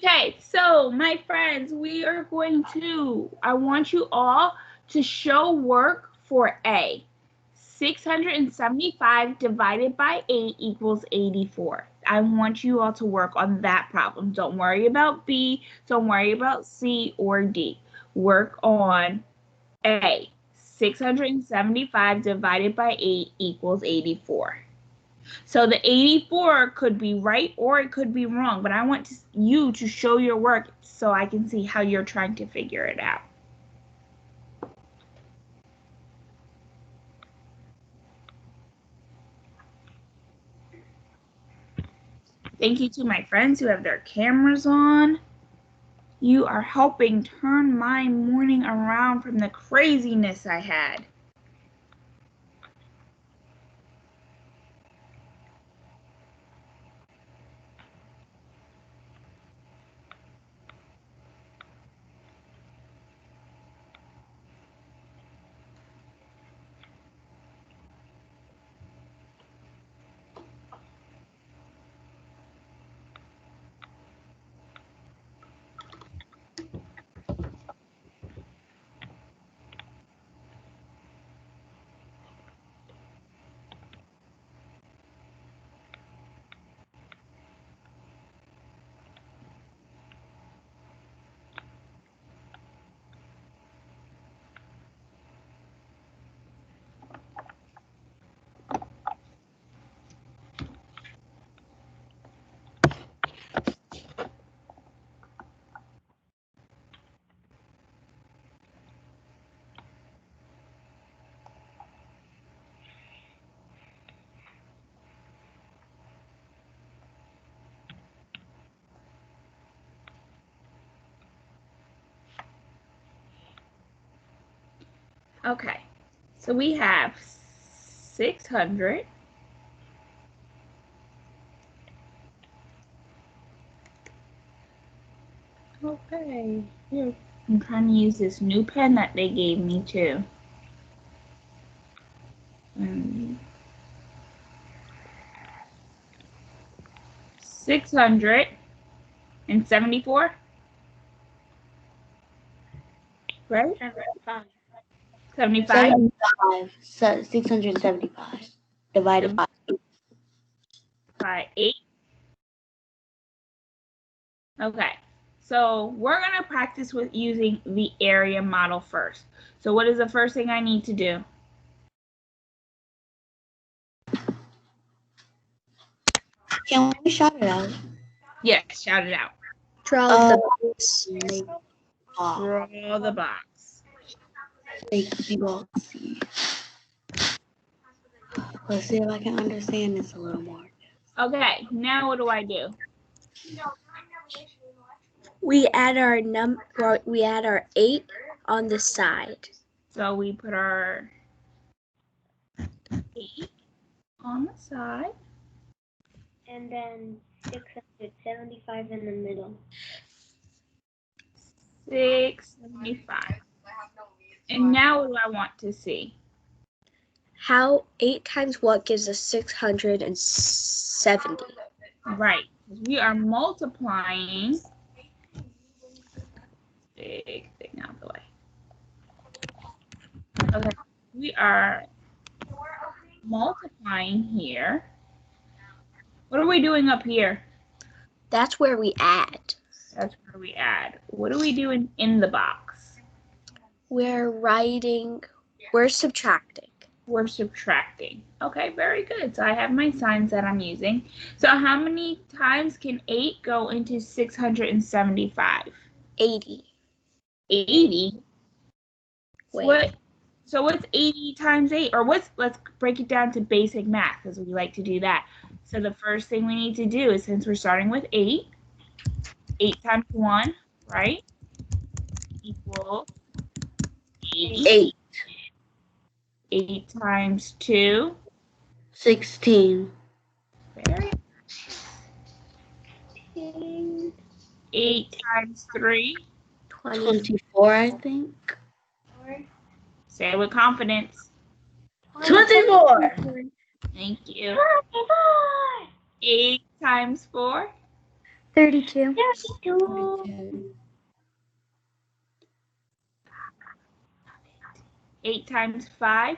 Okay, so my friends, I want you all to show work for A. 675 divided by 8 equals 84. I want you all to work on that problem. Don't worry about B, don't worry about C or D. Work on A. 675 divided by 8 equals 84. So the 84 could be right or it could be wrong, but I want you to show your work so I can see how you're trying to figure it out. Thank you to my friends who have their cameras on. You are helping turn my morning around from the craziness I had. Okay, so we have 600. Okay, here, I'm trying to use this new pen that they gave me too. 674, right? 75. 675 divided by 8. Okay, so we're going to practice with using the area model first. So what is the first thing I need to do? Can we shout it out? Yes, shout it out. Draw the box. Draw the box. Make people see. Let's see if I can understand this a little more. Okay, now what do I do? We add our 8 on the side. So we put our 8 on the side. And then 675 in the middle. 675. And now what do I want to see? How 8 times what gives us 670? Right, we are multiplying. Big thing out of the way. Okay, we are multiplying here. What are we doing up here? That's where we add. That's where we add. What are we doing in the box? We're subtracting. We're subtracting. Okay, very good. So I have my signs that I'm using. So how many times can 8 go into 675? 80. 80? Wait. So what's 80 times 8? Or let's break it down to basic math because we like to do that. So the first thing we need to do is, since we're starting with 8, 8 times 1, right, equals 80. 8 times 2. 16. Very good. 8 times 3. 24, I think. Say it with confidence. 24. Thank you. 8 times 4. 32. 32. 8 times 5.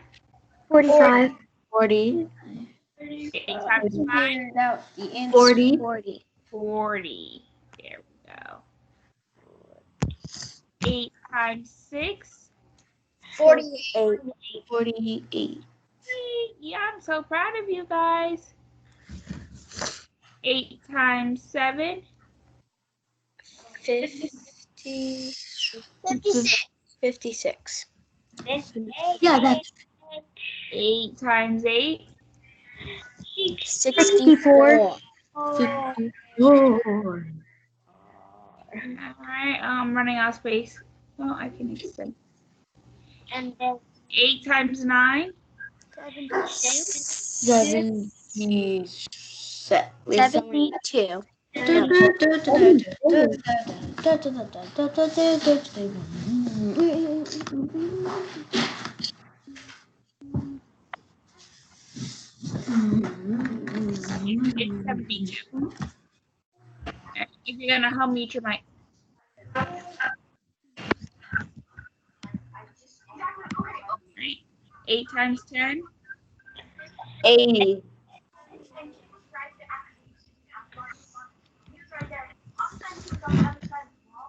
45. 40. 8 times 5. Figured out the answer. 40. 40. 40. There we go. 8 times 6. 48. 48. Yeah, I'm so proud of you guys. 8 times 7. 50. 56. Yeah, that's 8 times 8. 64. 54. Alright, I'm running out of space. Well, I can extend. And then 8 times 9. 70. 72. It's 72. If you're gonna help me to my 8 times 10. 80.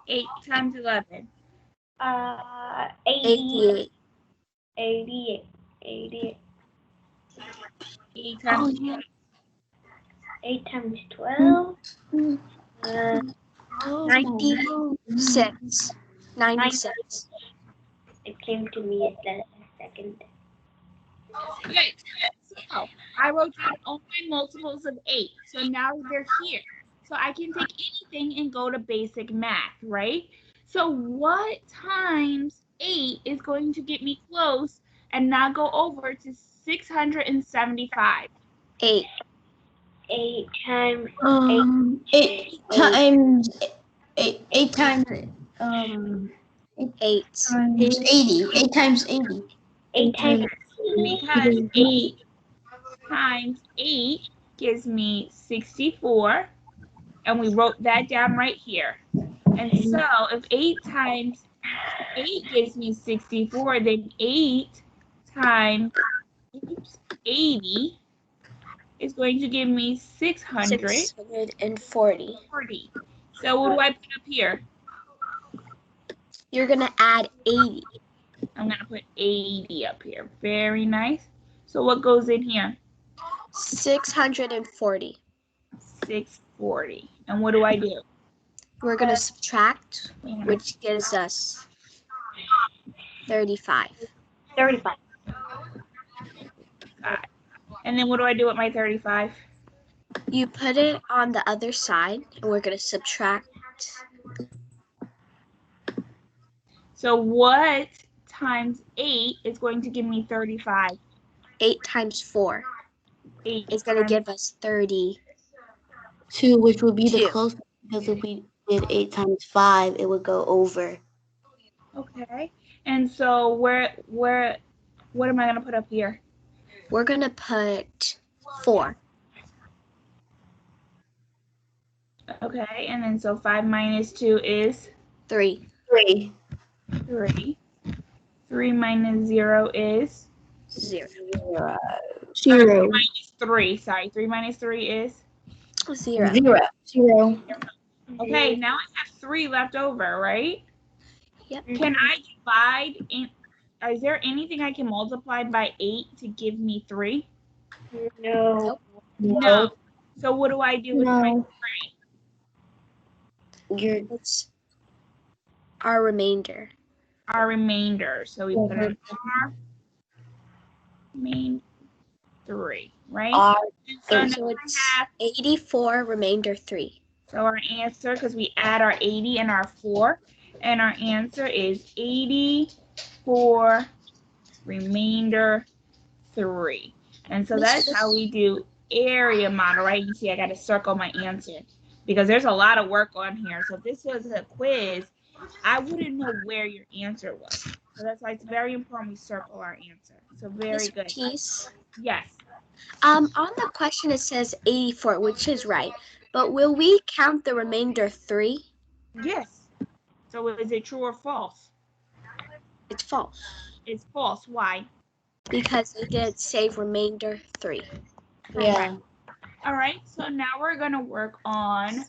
8 times 11. 88. 88. 88. 8 times 12. 8 times 12. 96. 96. It came to me at that second. Okay, so I wrote down all my multiples of 8. So now they're here. So I can take anything and go to basic math, right? So what times 8 is going to get me close and not go over to 675? 8. 8 times 8 times 8 times 8. times 80. 8 times 80. 8 times Because 8 times 8 gives me 64. And we wrote that down right here. And so if 8 times 8 gives me 64, then 8 times 80 is going to give me 640. 640. So what do I put up here? You're going to add 80. I'm going to put 80 up here. Very nice. So what goes in here? 640. 640. And what do I do? We're going to subtract, which gives us 35. 35. And then what do I do with my 35? You put it on the other side, and we're going to subtract. So what times 8 is going to give me 35? 8 times 4 8 is going to times- give us 30. 2, which would be the 2. closest, because if we did 8 times 5, it would go over. Okay. And so what am I going to put up here? We're going to put 4. Okay. And then so 5 minus 2 is 3. 3. 3. 3 minus 0 is 0. 0. minus 3. Sorry. 3 minus 3 is 0. 0. okay. Now I have 3 left over, right? Yep. Can I divide in? Is there anything I can multiply by 8 to give me 3? No. No. So what do I do with my No. It's our remainder. our remainder? So we put in our main 3, right? And so now So I it's have 84, remainder 3. so our answer, because we add our 80 and our 4, and our answer is 84 remainder 3. And so that's how we do area model, right? You see I got to circle my answer because there's a lot of work on here. So if this was a quiz, I wouldn't know where your answer was. So that's why it's very important we circle our answer. So very Miss good. Ortiz, Yes. on the question it says 84, which is right. But will we count the remainder 3? Yes. So is it true or false? It's false. It's false. Why? Because it did say remainder 3. Yeah. All right, so now we're going to work on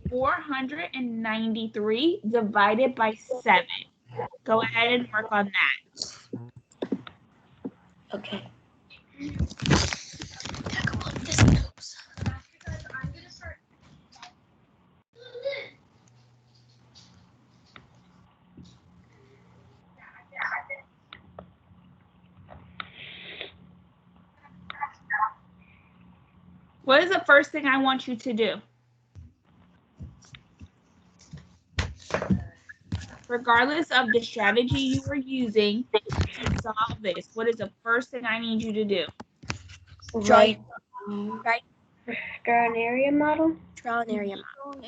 493 divided by 7. Go ahead and work on that. Okay. What is the first thing I want you to do? Regardless of the strategy you are using to solve this, what is the first thing I need you to do? Right. Draw an area model. Draw an area model.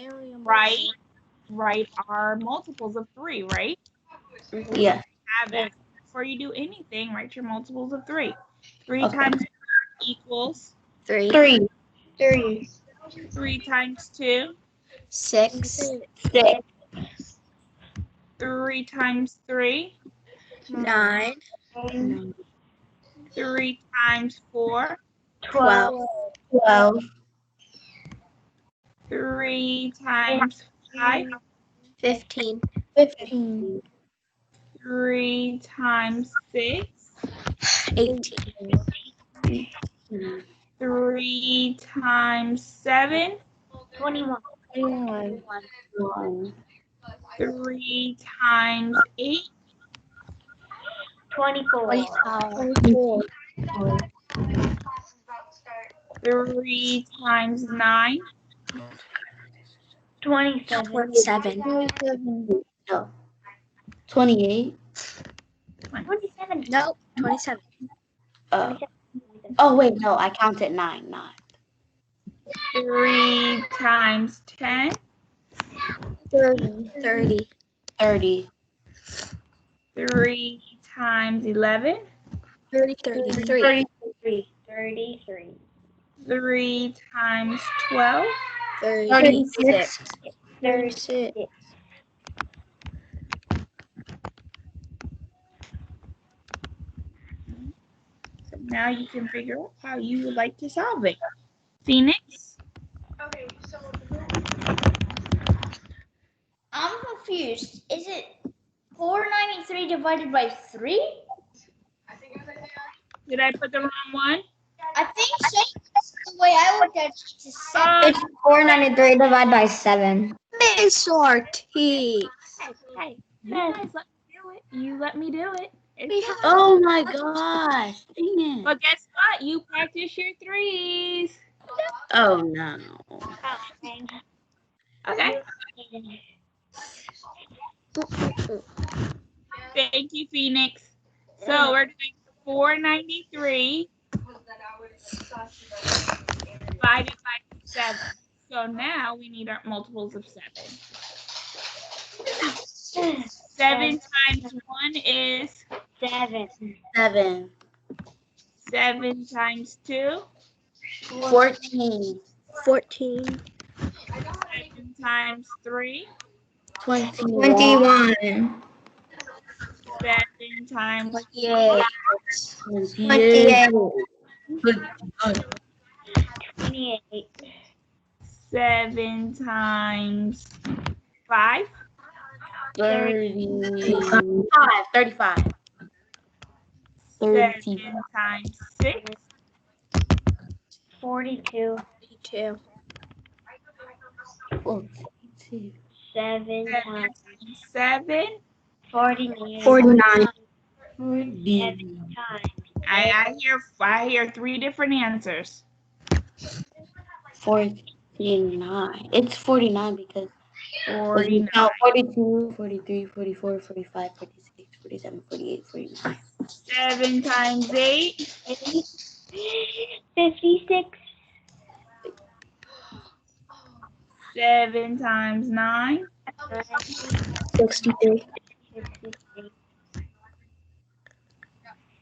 Write our multiples of 3, right? Yeah. Have that. Before you do anything, write your multiples of 3. 3 Okay. times 4 equals 3. 3. 3. 3 times 2. 6. 6. 3 times 3. 9. 3 times 4. 12. 12. 3 times 5. 15. 15. 3 times 6. 18. 3 times 7. 21. 1. 3 times 8. 24. 3 times 9. 27. 27. No. 28. 27. No, 27. Oh, wait. No, I counted 9. 9. 3 times 10. 30. 30. 30. 3 times 11. 33. 33. 3 times 12. 36. 36. So now you can figure out how you would like to solve it. Phoenix? I'm confused. Is it 493 divided by 3? Did I put the wrong one? I think so. That's the way I looked at it. It's 7. It's 493 divided by 7. Miss Ortiz. Hey, you guys let me do it. You let me do it. It's okay. Oh my gosh. Dang it. But guess what? You practice your 3s. Oh no. Okay. Thank you, Phoenix. So we're doing 493 divided by 7. So now we need our multiples of 7. 7 times 1 is 7. 7. 7 times 2. 14. 14. 7 times 3. 21. 7 times 28. 28. 28. 7 times 5. 35. 35. 7 times 6. 42. 42. 7 7 times times 7. 49. 49. 7 times. I hear 3 different answers. 49. It's 49 because 49. 42, 43, 44, 45, 46, 47, 48, 49. 7 times 8. 56. 7 times 9. 63. 63.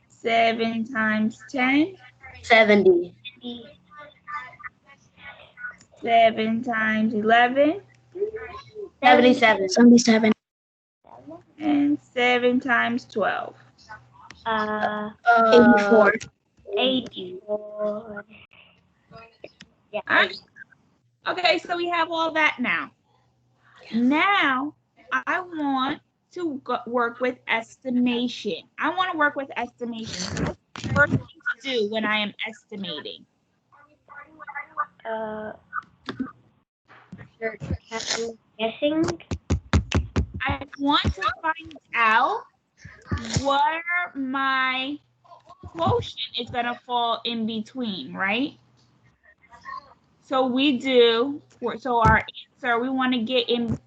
7 times 10. 70. 7 times 11. 77. 77. And 7 times 12. 84. 84. Yeah. All right. Okay, so we have all that now. Now, I want to work with estimation. I want to work with estimation. What's the first thing to do when I am estimating? You're guessing. I want to find out where my quotient is going to fall in between, right? So we do, so our answer, we want to get in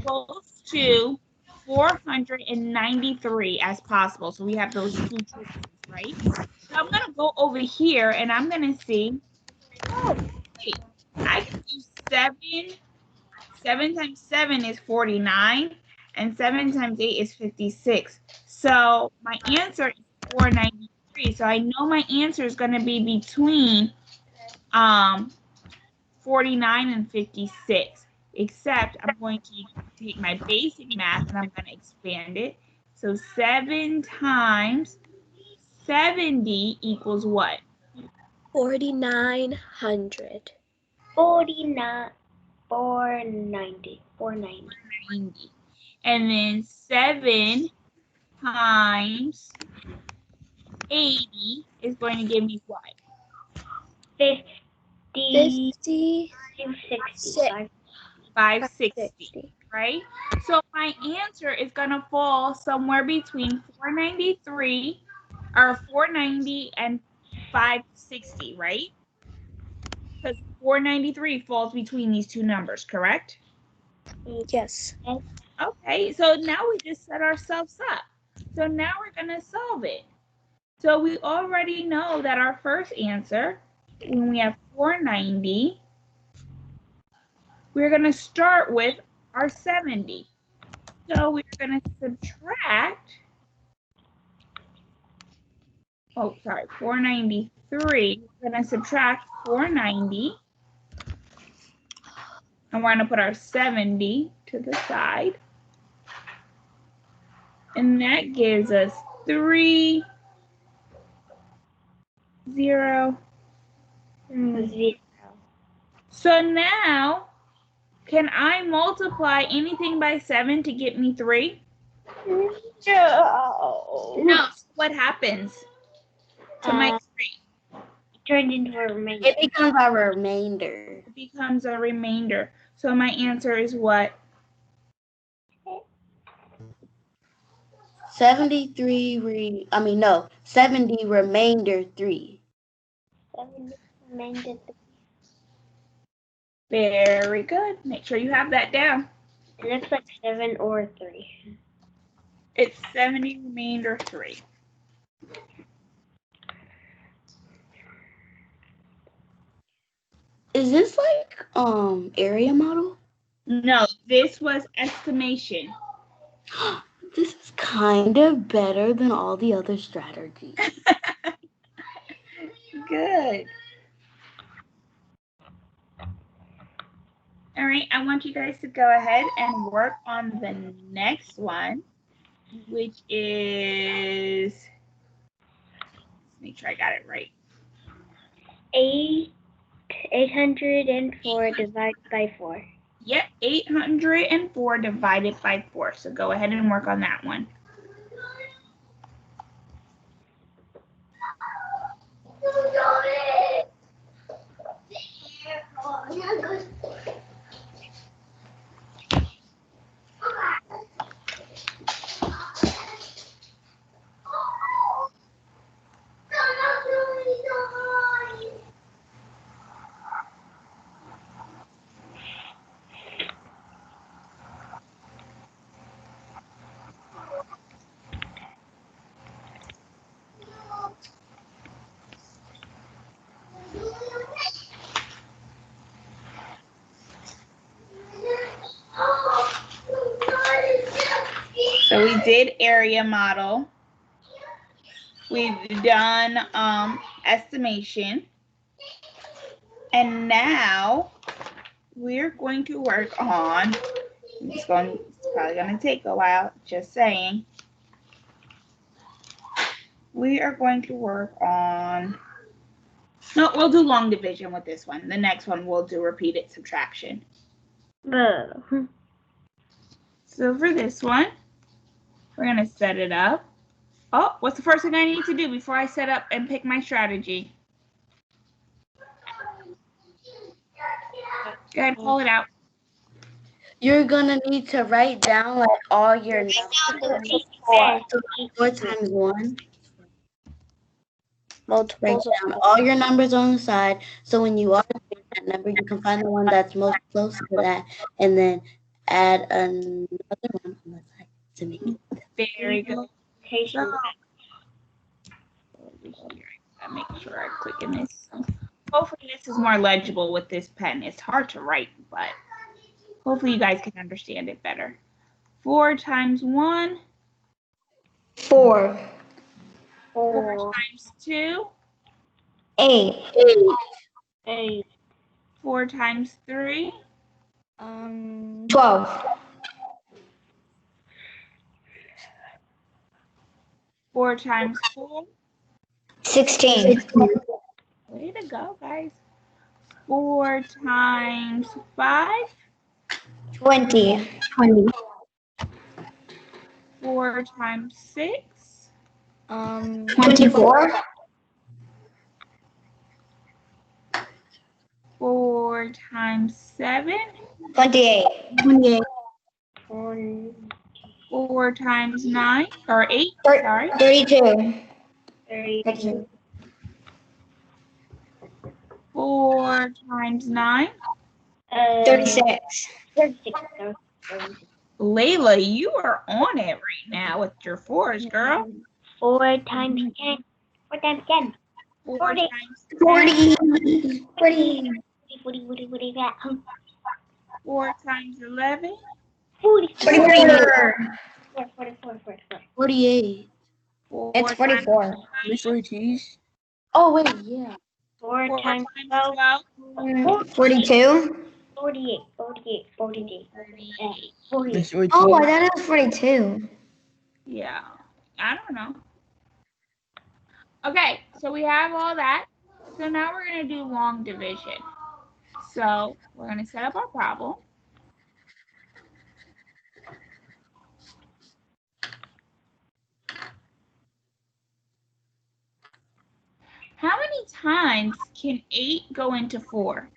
close to 493 as possible. So we have those two choices, right? So I'm going to go over here and I'm going to see, oh, wait, I can do 7. 7 times 7 is 49, and 7 times 8 is 56. So my answer is 493. So I know my answer is going to be between 49 and 56, except I'm going to take my basic math and I'm going to expand it. So 7 times 70 equals what? 4,900. 49. 490. 490. 90. And then 7 times 80 is going to give me what? 50. 50. 560. 560, right? So my answer is going to fall somewhere between 493 or 490 and 560, right? Because 493 falls between these two numbers, correct? Yes. Okay, so now we just set ourselves up. So now we're going to solve it. So we already know that our first answer, when we have 490, we're going to start with our 70. So we're going to subtract, 493. We're going to subtract 490. And we're going to put our 70 to the side. And that gives us 3, 0, 0. So now, can I multiply anything by 7 to get me 3? No. No. What happens to my 3? Turned into a remainder. It becomes a remainder. It becomes a remainder. So my answer is what? 70 remainder 3. 70 remainder. Very good. Make sure you have that down. It looks like 7 or 3. It's 70 remainder 3. Is this like area model? No, this was estimation. This is kind of better than all the other strategies. Good. All right, I want you guys to go ahead and work on the next one, which is, let's make sure I got it right. 804 divided by 4. Yep, 804 divided by 4. So go ahead and work on that one. So we did area model. We've done estimation. And now we're going to work on, it's probably going to take a while, just saying. We are going to work on, no, we'll do long division with this one. The next one we'll do repeated subtraction. So for this one, we're going to set it up. Oh, what's the first thing I need to do before I set up and pick my strategy? Go ahead, pull it out. You're gonna need to write down like all your numbers. So 4 times 1. Write Multiples of down all your numbers on the side. So when you are doing that number, you can find the one that's most close to that, and then add another one on the side to make it. Very good. Multiplication. I make sure I click in this. Hopefully this is more legible with this pen. It's hard to write, but hopefully you guys can understand it better. 4 times 1. 4. 4 times 2. 8. 8. 4 times 3. 12. 4 times 4. 16. Way to go, guys. 4 times 5. 20. 4 times 6. 24. 4 times 7. 28. 4 times 9, or 8, sorry. 32. 32. 4 times 9. 36. 36. Layla, you are on it right now with your 4s, girl. 4 times 10. 4 times 10. 4 40. times 40. 40. 4 times 11. 44. 48. 4 It's 44. times Miss Ortiz. Oh, wait, yeah. 4 4 times times 12. 42. 48. 38. 48. Oh, I thought it was 42. Yeah, I don't know. Okay, so we have all that. So now we're going to do long division. So we're going to set up our problem. How many times can 8 go into 4?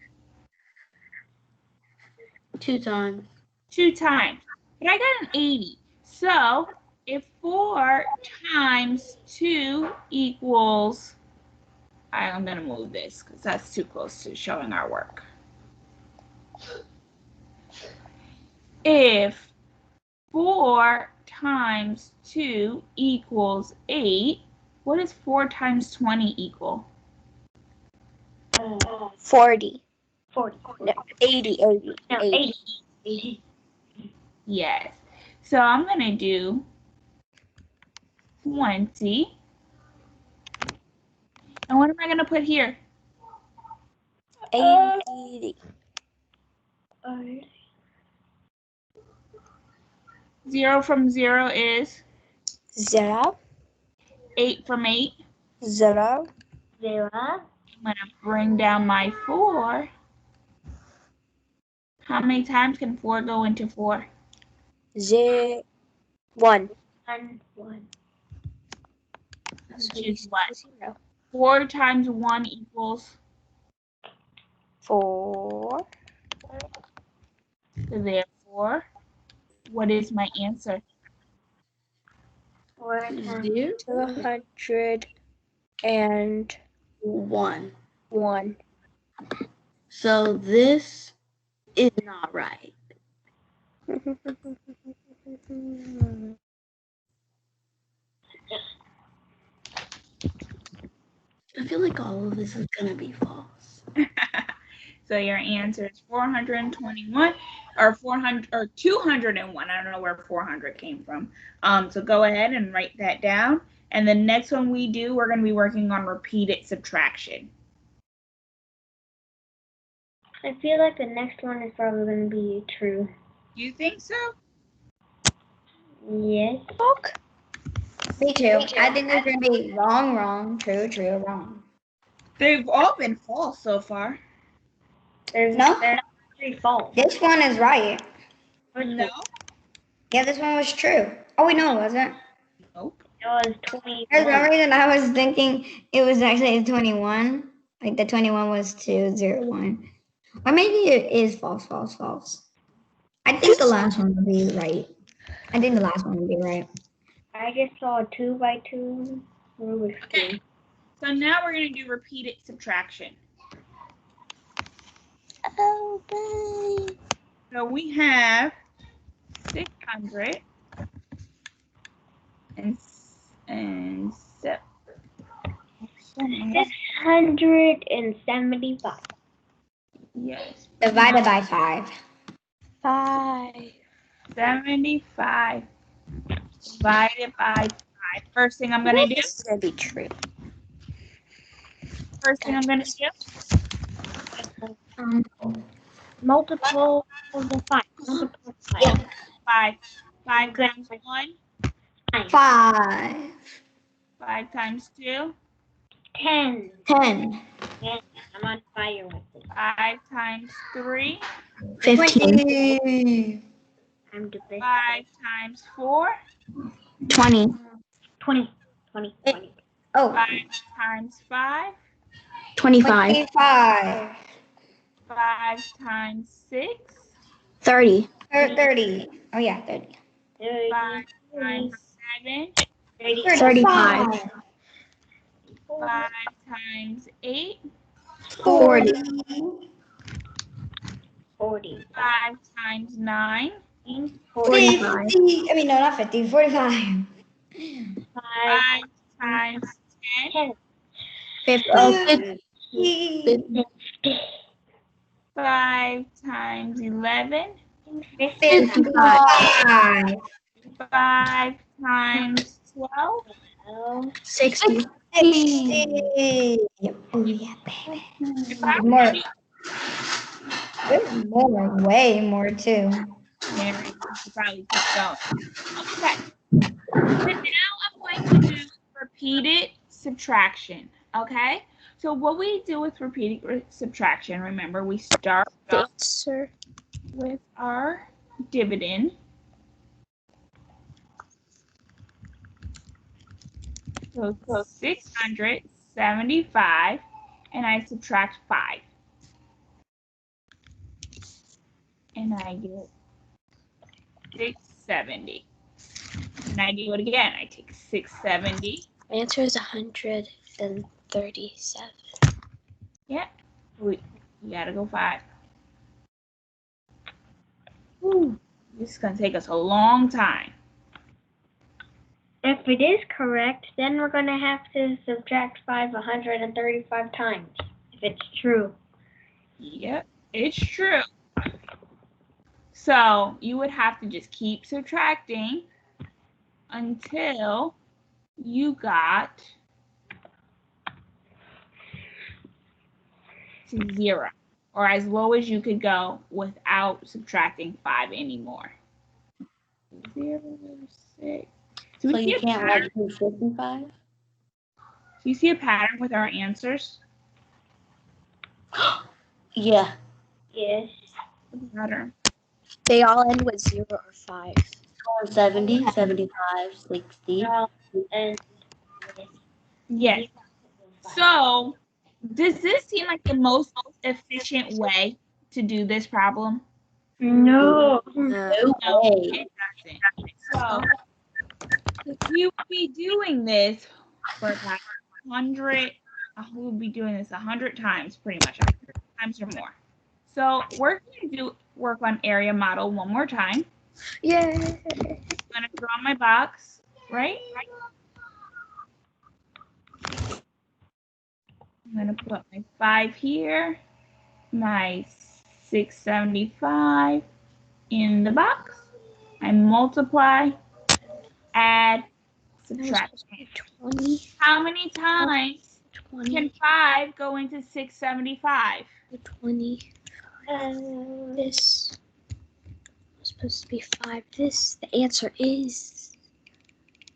2 times. 2 times. But I got an 80. So if 4 times 2 equals, I'm going to move this because that's too close to showing our work. If 4 times 2 equals 8, what does 4 times 20 equal? 40. 40. No, 80. No, 80. 80. Yes. So I'm going to do 20. And what am I going to put here? 80. 0 from 0 is 0. 8 from 8. 0. 0. I'm going to bring down my 4. How many times can 4 go into 4? 0. 1. 1. Let's choose what? 0. 4 times 1 equals 4. So therefore, what is my answer? 4 times 201. 1. So this is not right. I feel like all of this is gonna be false. So your answer is 421 or 400 or 201. I don't know where 400 came from. So go ahead and write that down. And the next one we do, we're going to be working on repeated subtraction. I feel like the next one is probably going to be true. You think so? Yes. Me too. I think there's gonna be wrong, true, wrong. They've all been false so far. There's No? three false. This one is right. No. Yeah, this one was true. Oh wait, no, it wasn't. Nope. It was 20. For some reason, I was thinking it was actually 21. Like the 21 was 201. Or maybe it is false. I think the last one would be right. I just saw a 2 by 2 Rubik's Cube. So now we're going to do repeated subtraction. Oh, So we have 600 and 675. yes, Divided by 5. 75 divided by 5. First thing I'm going to do. This is gonna be true. First thing I'm going to do. Multiple the 5. Multiple 5. 5. 5 times 1. 5. 5 times 2. 10. 10. I'm on fire with it. 5 times 3. 15. I'm the best. 5 times 4. 20. 20. Oh, 5 times 5. 25. 25. 5 times 6. 30. 30. Oh yeah, 30. 5 times 7. 35. 5 times 8. 40. 40. 5 times 9. 45. 50. I mean, no, not 50. 45. 5 times 10. 50. 50. 5 times 11. 55. 5 times 12. 60. 60. Oh yeah, baby. More. There's more, way more too. Mary, you should probably keep going. Okay. So now I'm going to do repeated subtraction. Okay? So what we do with repeated subtraction, remember, we start off Answer. with our dividend. So 675, and I subtract 5. And I get 670. And I do it again. I take 670. My answer is 137. Yeah. You gotta go 5. Ooh, this is gonna take us a long time. If it is correct, then we're going to have to subtract 5 135 times. If it's true. Yep, it's true. So you would have to just keep subtracting until you got to 0, or as low as you could go without subtracting 5 anymore. 0, 6. Do So we see you a can't pattern? like do 55? Do you see a pattern with our answers? Yeah. Yes. What's the pattern? They all end with 0 or 5. 70, 75, 60. And Yes. So, does this seem like the most efficient way to do this problem? no. No No, way. it doesn't. So, we would be doing this for about 100. We would be doing this 100 times, pretty much 100 times or more. So, we're going to work on area model one more time. Yay! I'm going to draw my box, right? I'm going to put my 5 here, my 675 in the box. I multiply, add, subtract. 20. How many times 20. can 5 go into 675? 20. This was supposed to be 5. The answer is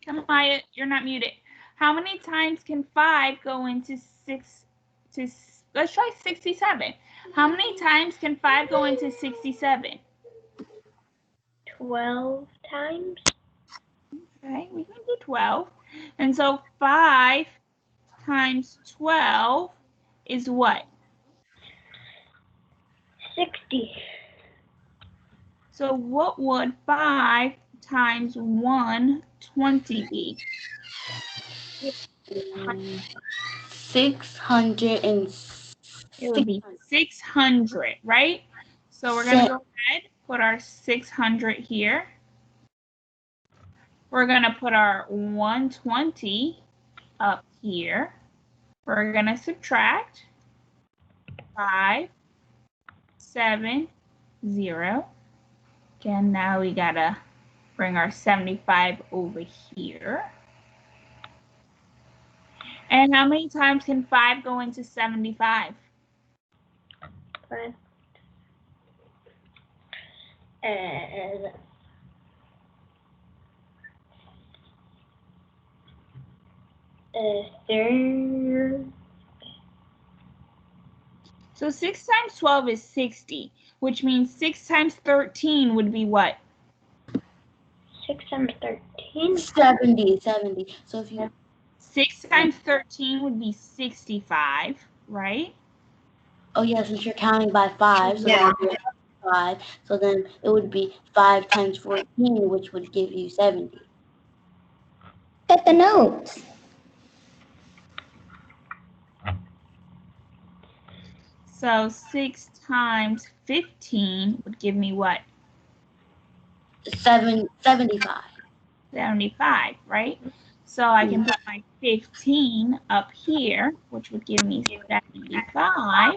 Come on, you're not muted. How many times can 5 go into 6 to, let's try 67. How many times can 5 go into 67? 12 times. Okay, we can do 12. And so 5 times 12 is what? 60. So what would 5 times 120 be? 600 and It would be 600, right? So we're going to go ahead, put our 600 here. We're going to put our 120 up here. We're going to subtract 5, 7, 0. Again, now we got to bring our 75 over here. And how many times can 5 go into 75? But, 3. So 6 times 12 is 60, which means 6 times 13 would be what? 6 times 13. 70. So if you 6 times 13 would be 65, right? oh yeah, since you're counting by 5, so Yeah. then you have 5. So then it would be 5 times 14, which would give you 70. Get the notes. So 6 times 15 would give me what? 75. 75, right? So I can put my 15 up here, which would give me 75,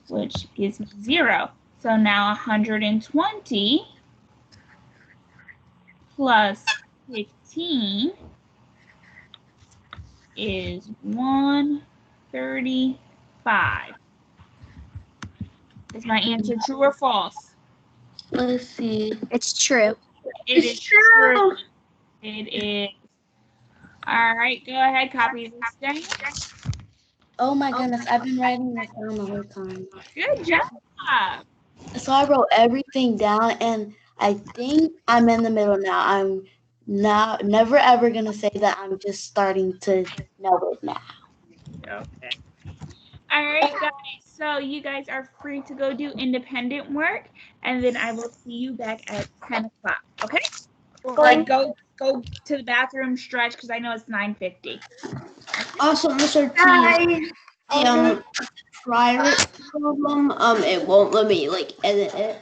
which gives me 0. So now 120 plus 15 is 135. Is my answer true or false? Let's see. it's true. It is true. It is. All right, go ahead, copy this down. Oh my goodness, I've been writing this down the whole time. Good job. So I wrote everything down, and I think I'm in the middle now. I'm never ever gonna say that I'm just starting to know it now. Okay. All right, guys. So you guys are free to go do independent work, and then I will see you back at 10 o'clock. Okay? Like go to the bathroom, stretch, because I know it's 9:50. Also, Mr. T, the private problem, it won't let me like edit it.